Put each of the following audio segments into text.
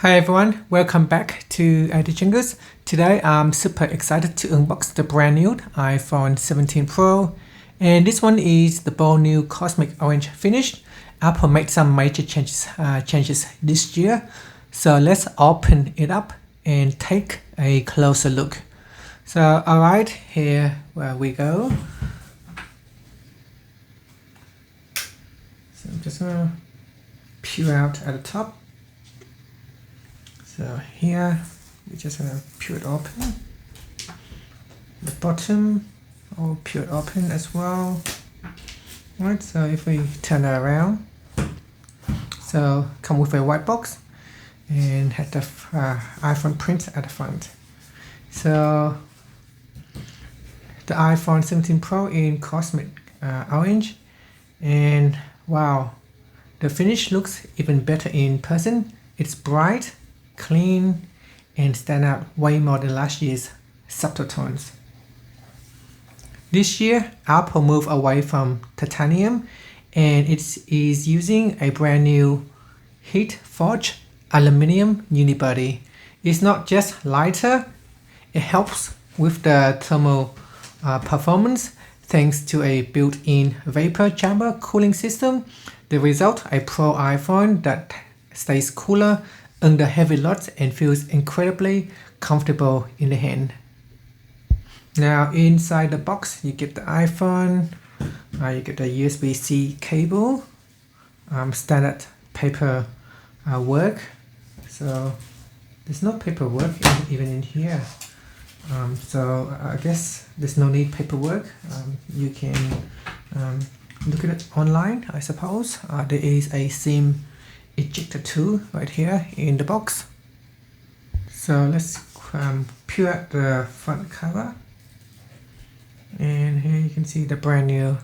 Hi everyone, welcome back to iTeachingers. Today I'm super excited to unbox the brand new iPhone 17 Pro, and this one is the bold new cosmic orange finish. Apple made some major changes this year, so let's open it up and take a closer look. So alright, here where we go. So I'm just gonna peel out at the top. So here we're just gonna peel it open. The bottom I'll peel it open as well. Right, so if we turn it around, so come with a white box and had the iPhone print at the front. So the iPhone 17 Pro in cosmic orange, and wow, the finish looks even better in person. It's bright, clean, and stand out way more than last year's subtle tones. This year, Apple moved away from titanium and it is using a brand new heat-forged aluminum unibody. It's not just lighter, it helps with the thermal performance thanks to a built-in vapor chamber cooling system. The result, a Pro iPhone that stays cooler under heavy loads and feels incredibly comfortable in the hand. Now inside the box you get the iPhone, you get the USB-C cable, standard paper work. So there's no paperwork even in here. So I guess there's no need paperwork. You can look at it online, I suppose. There is a SIM ejector tool right here in the box. So let's peel out the front cover, and here you can see the brand new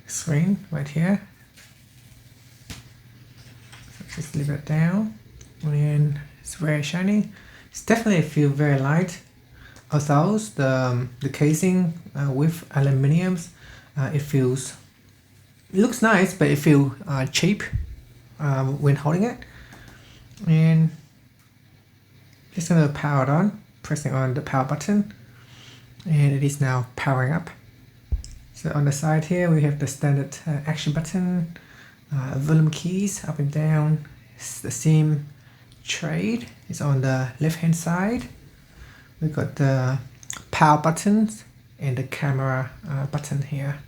screen right here. So just leave it down, and it's very shiny. It's definitely feel very light, although the casing with aluminiums, it looks nice, but it feels cheap when holding it. And just gonna power it on, pressing on the power button, and it is now powering up. So on the side here we have the standard action button, volume keys up and down. The SIM tray is on the left hand side. We've got the power buttons and the camera button here.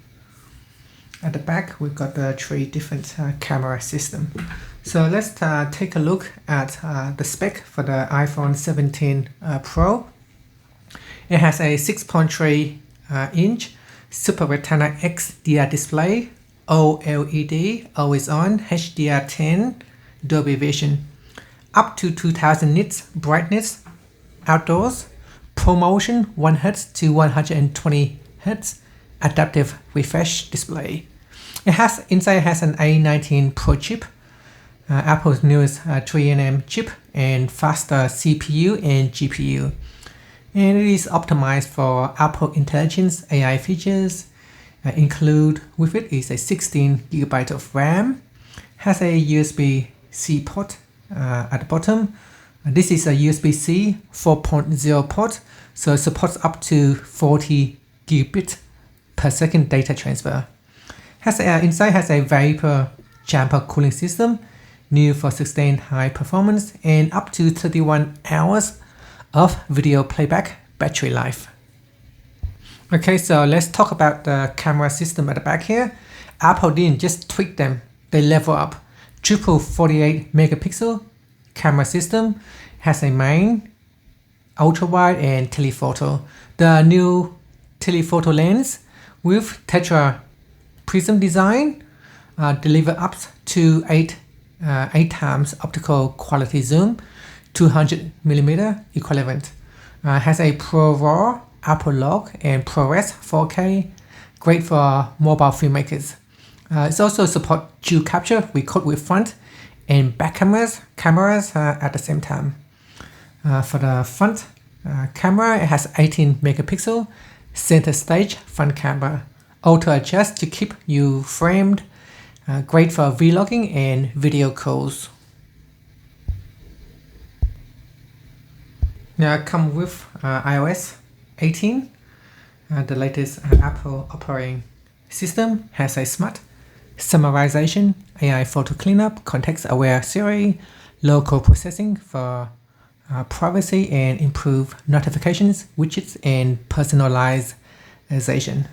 At the back, we've got the 3 different camera system. So let's take a look at the spec for the iPhone 17 Pro. It has a 6.3 inch Super Retina XDR display, OLED, always on, HDR10, Dolby Vision, up to 2000 nits brightness outdoors, ProMotion 1 Hz to 120 Hz, adaptive refresh display. Inside has an A18 Pro chip, Apple's newest 3nm chip, and faster CPU and GPU. And it is optimized for Apple Intelligence AI features. Include with it is a 16 GB of RAM, has a USB-C port at the bottom. This is a USB-C 4.0 port, so it supports up to 40 gigabit per second data transfer. Inside has a vapor chamber cooling system, new for sustained high performance and up to 31 hours of video playback battery life. Okay, so let's talk about the camera system at the back here. Apple didn't just tweak them, they level up. Triple 48 megapixel camera system, has a main, ultra wide and telephoto. The new telephoto lens with tetra prism design deliver up to 8 times optical quality zoom, 200mm equivalent. Has a Pro RAW, Apple Log and ProRes 4K, great for mobile filmmakers. It also support dual capture, record with front and back cameras at the same time. For the front camera, it has 18 megapixel center stage front camera, auto adjust to keep you framed, great for vlogging and video calls. Now it comes with iOS 18, the latest Apple operating system. Has a smart summarization, AI photo cleanup, context-aware Siri, local processing for privacy and improved notifications, widgets, and personalization.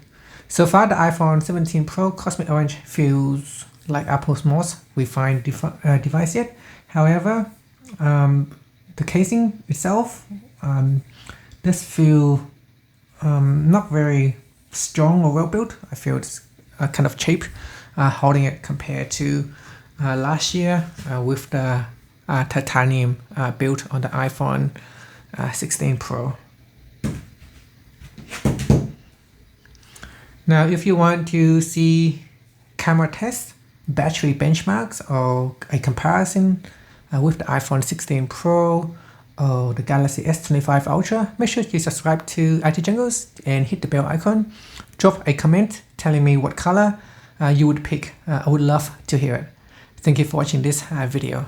So far, the iPhone 17 Pro Cosmic Orange feels like Apple's most refined device yet. However, the casing itself does feel not very strong or well built. I feel it's kind of cheap holding it compared to last year with the titanium built on the iPhone 16 Pro. Now, if you want to see camera tests, battery benchmarks, or a comparison with the iPhone 16 Pro or the Galaxy S25 Ultra, make sure you subscribe to IT Jungles and hit the bell icon. Drop a comment telling me what color you would pick. I would love to hear it. Thank you for watching this video.